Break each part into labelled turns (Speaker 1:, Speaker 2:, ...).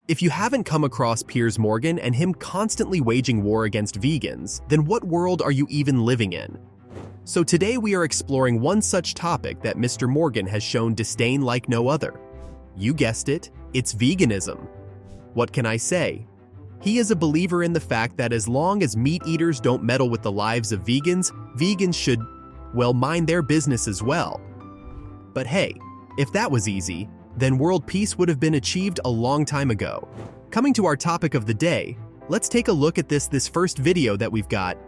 Speaker 1: If you haven't come across Piers Morgan and him constantly waging war against vegans, then what world are you even living in? So today we are exploring one such topic that Mr. Morgan has shown disdain like no other. You guessed it, it's veganism. What can I say? He is a believer in the fact that as long as meat eaters don't meddle with the lives of vegans, vegans should, well, mind their business as well. But hey, if that was easy, then world peace would have been achieved a long time ago. Coming to our topic of the day, let's take a look at this first video that we've got.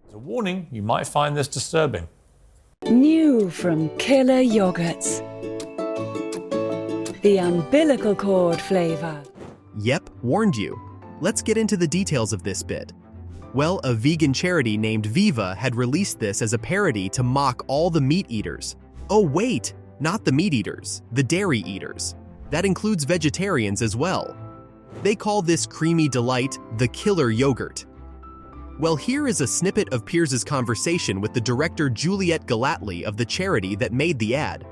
Speaker 2: As a warning, you might find this disturbing.
Speaker 3: New from Killer Yogurts. The umbilical cord flavor.
Speaker 1: Yep, warned you. Let's get into the details of this bit. Well, a vegan charity named Viva had released this as a parody to mock all the meat eaters. Oh wait, not the meat eaters, the dairy eaters. That includes vegetarians as well. They call this creamy delight the killer yogurt. Well, here is a snippet of Piers's conversation with the director Juliet Galatly of the charity that made the ad.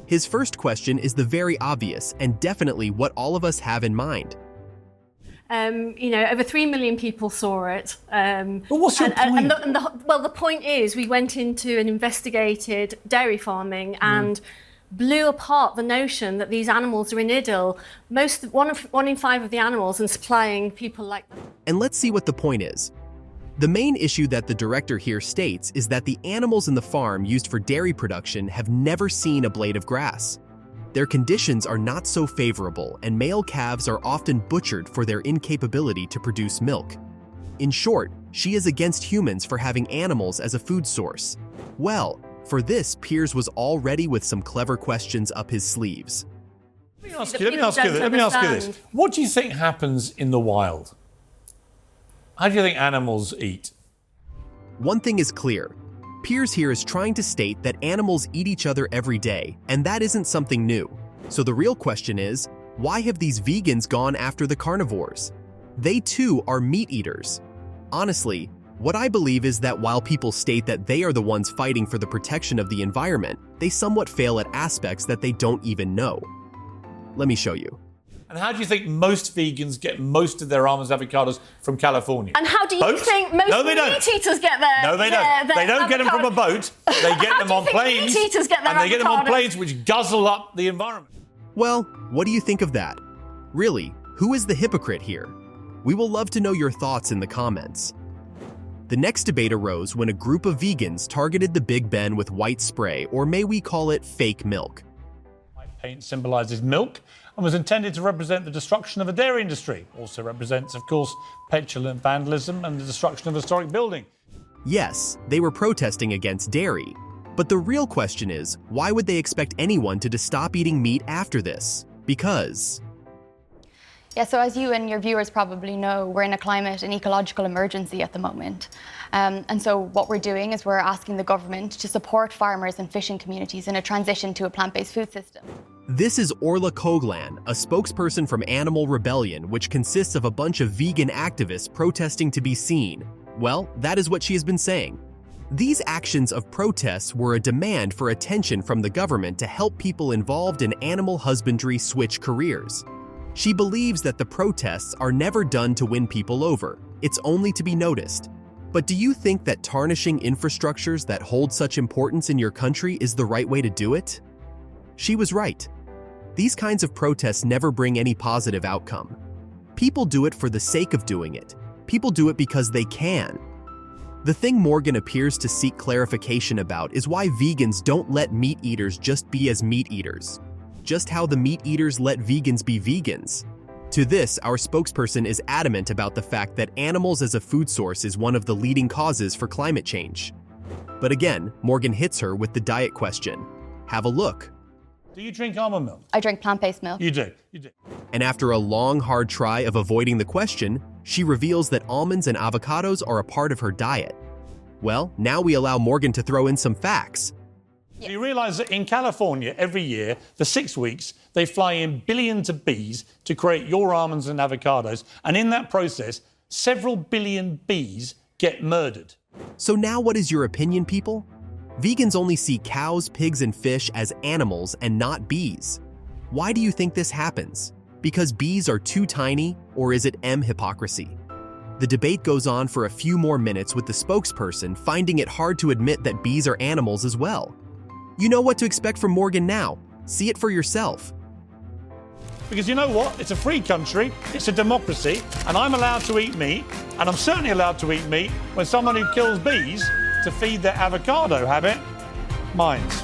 Speaker 1: His first question is the very obvious and definitely what all of us have in mind.
Speaker 4: Over 3 million people saw it.
Speaker 2: But what's your point?
Speaker 4: The point is we went into and investigated dairy farming and blew apart the notion that these animals are in idyll. One in 5 of the animals and supplying people like that.
Speaker 1: And let's see what the point is. The main issue that the director here states is that the animals in the farm used for dairy production have never seen a blade of grass. Their conditions are not so favorable, and male calves are often butchered for their incapability to produce milk. In short, she is against humans for having animals as a food source. Well, for this, Piers was all ready with some clever questions up his sleeves.
Speaker 2: Let me ask you this. What do you think happens in the wild? How do you think animals eat?
Speaker 1: One thing is clear. Piers here is trying to state that animals eat each other every day, and that isn't something new. So the real question is, why have these vegans gone after the carnivores? They too are meat eaters. Honestly, what I believe is that while people state that they are the ones fighting for the protection of the environment, they somewhat fail at aspects that they don't even know. Let me show you.
Speaker 2: And how do you think most vegans get most of their almonds and avocados from California?
Speaker 4: And how do you think most meat eaters get their
Speaker 2: No, they don't. They don't get them from a boat. They get them on planes.
Speaker 4: Meat eaters get their
Speaker 2: and they get them on
Speaker 4: avocados?
Speaker 2: planes which guzzle up the environment.
Speaker 1: Well, what do you think of that? Really, who is the hypocrite here? We will love to know your thoughts in the comments. The next debate arose when a group of vegans targeted the Big Ben with white spray, or may we call it fake milk.
Speaker 2: White paint symbolizes milk and was intended to represent the destruction of a dairy industry. Also represents, of course, petulant vandalism and the destruction of historic building.
Speaker 1: Yes, they were protesting against dairy. But the real question is, why would they expect anyone to stop eating meat after this? Because...
Speaker 5: Yeah, so as you and your viewers probably know, we're in a climate and ecological emergency at the moment. And so what we're doing is we're asking the government to support farmers and fishing communities in a transition to a plant-based food system.
Speaker 1: This is Orla Koglan, a spokesperson from Animal Rebellion, which consists of a bunch of vegan activists protesting to be seen. Well, that is what she has been saying. These actions of protests were a demand for attention from the government to help people involved in animal husbandry switch careers. She believes that the protests are never done to win people over. It's only to be noticed. But do you think that tarnishing infrastructures that hold such importance in your country is the right way to do it? She was right. These kinds of protests never bring any positive outcome. People do it for the sake of doing it. People do it because they can. The thing Morgan appears to seek clarification about is why vegans don't let meat eaters just be as meat eaters. Just how the meat eaters let vegans be vegans. To this, our spokesperson is adamant about the fact that animals as a food source is one of the leading causes for climate change. But again, Morgan hits her with the diet question. Have a look.
Speaker 2: Do you drink almond milk?
Speaker 5: I drink plant-based milk.
Speaker 2: You do.
Speaker 1: And after a long, hard try of avoiding the question, she reveals that almonds and avocados are a part of her diet. Well, now we allow Morgan to throw in some facts.
Speaker 2: Do you realise that in California, every year, for 6 weeks, they fly in billions of bees to create your almonds and avocados, and in that process, several billion bees get murdered?
Speaker 1: So now what is your opinion, people? Vegans only see cows, pigs, and fish as animals and not bees. Why do you think this happens? Because bees are too tiny, or is it M, hypocrisy? The debate goes on for a few more minutes with the spokesperson finding it hard to admit that bees are animals as well. You know what to expect from Morgan now. See it for yourself.
Speaker 2: Because you know what? It's a free country, it's a democracy, and I'm allowed to eat meat, and I'm certainly allowed to eat meat when someone who kills bees to feed their avocado habit minds.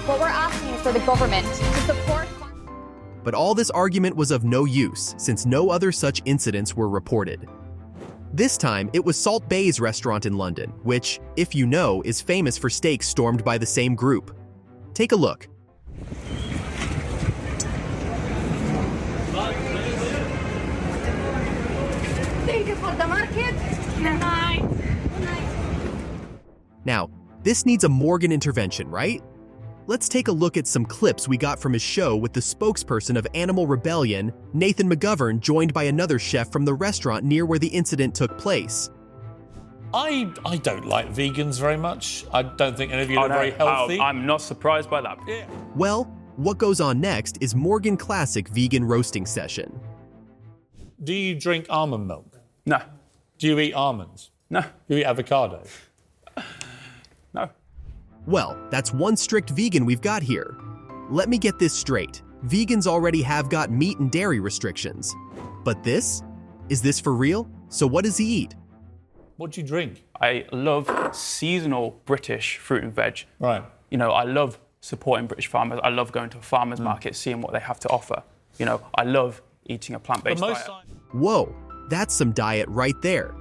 Speaker 5: What we're asking is for the government to support.
Speaker 1: But all this argument was of no use since no other such incidents were reported. This time, it was Salt Bay's restaurant in London, which, if you know, is famous for steaks stormed by the same group. Take a look.
Speaker 4: Thank you for the market. Good night. Good night.
Speaker 1: Now, this needs a Morgan intervention, right? Let's take a look at some clips we got from his show with the spokesperson of Animal Rebellion, Nathan McGovern, joined by another chef from the restaurant near where the incident took place.
Speaker 2: I don't like vegans very much. I don't think any of you are very healthy.
Speaker 6: I'm not surprised by that.
Speaker 2: Yeah.
Speaker 1: Well, what goes on next is Morgan Classic vegan roasting session.
Speaker 2: Do you drink almond milk?
Speaker 6: No.
Speaker 2: Do you eat almonds?
Speaker 6: No.
Speaker 2: Do you eat avocado?
Speaker 6: No.
Speaker 1: Well, that's one strict vegan we've got here. Let me get this straight. Vegans already have got meat and dairy restrictions. But this? Is this for real? So what does he eat?
Speaker 2: What do you drink?
Speaker 6: I love seasonal British fruit and veg.
Speaker 2: Right.
Speaker 6: You know, I love supporting British farmers. I love going to a farmer's market, seeing what they have to offer. You know, I love eating a plant-based diet.
Speaker 1: Whoa, that's some diet right there.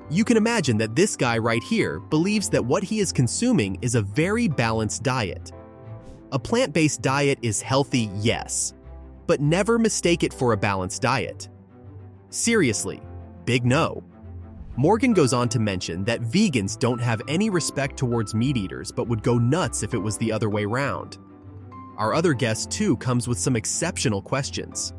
Speaker 1: You can imagine that this guy right here believes that what he is consuming is a very balanced diet. A plant-based diet is healthy, yes, but never mistake it for a balanced diet. Seriously, big no. Morgan goes on to mention that vegans don't have any respect towards meat eaters but would go nuts if it was the other way round. Our other guest too comes with some exceptional questions.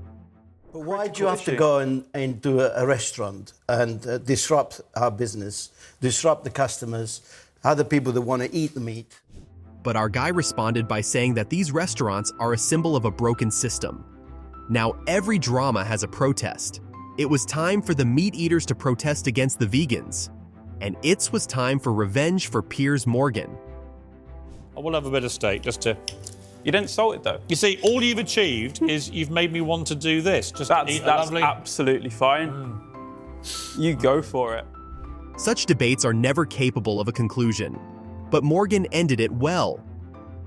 Speaker 7: But why do you have to go and do a restaurant and disrupt our business, disrupt the customers, other people that want to eat the meat?
Speaker 1: But our guy responded by saying that these restaurants are a symbol of a broken system. Now every drama has a protest. It was time for the meat eaters to protest against the vegans. And it was time for revenge for Piers Morgan.
Speaker 2: I will have a bit of steak just to...
Speaker 6: You didn't salt it though.
Speaker 2: You see, all you've achieved is you've made me want to do this. Just eat a
Speaker 6: That's
Speaker 2: lovely...
Speaker 6: absolutely fine. You go for it.
Speaker 1: Such debates are never capable of a conclusion. But Morgan ended it well.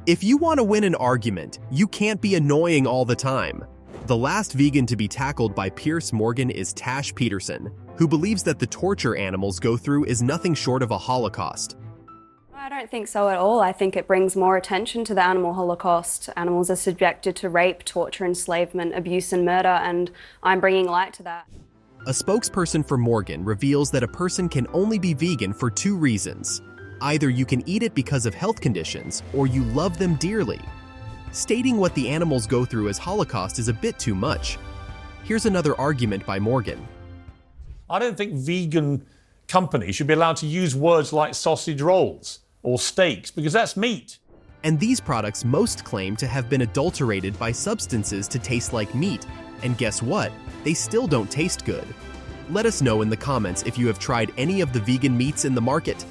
Speaker 1: If you want to win an argument, you can't be annoying all the time. The last vegan to be tackled by Piers Morgan is Tash Peterson, who believes that the torture animals go through is nothing short of a holocaust.
Speaker 8: I don't think so at all. I think it brings more attention to the animal holocaust. Animals are subjected to rape, torture, enslavement, abuse and murder, and I'm bringing light to that.
Speaker 1: A spokesperson for Morgan reveals that a person can only be vegan for two reasons. Either you can eat it because of health conditions, or you love them dearly. Stating what the animals go through as Holocaust is a bit too much. Here's another argument by Morgan.
Speaker 2: I don't think vegan companies should be allowed to use words like sausage rolls or steaks, because that's meat.
Speaker 1: And these products most claim to have been adulterated by substances to taste like meat. And guess what? They still don't taste good. Let us know in the comments if you have tried any of the vegan meats in the market.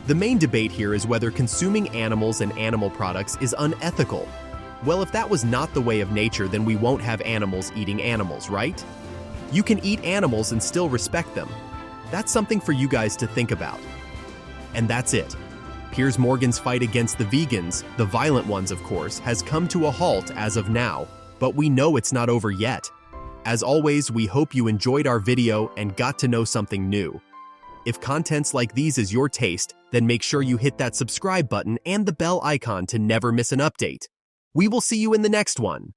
Speaker 1: The main debate here is whether consuming animals and animal products is unethical. Well, if that was not the way of nature, then we won't have animals eating animals, right? You can eat animals and still respect them. That's something for you guys to think about. And that's it. Piers Morgan's fight against the vegans, the violent ones of course, has come to a halt as of now, but we know it's not over yet. As always, we hope you enjoyed our video and got to know something new. If contents like these is your taste, then make sure you hit that subscribe button and the bell icon to never miss an update. We will see you in the next one.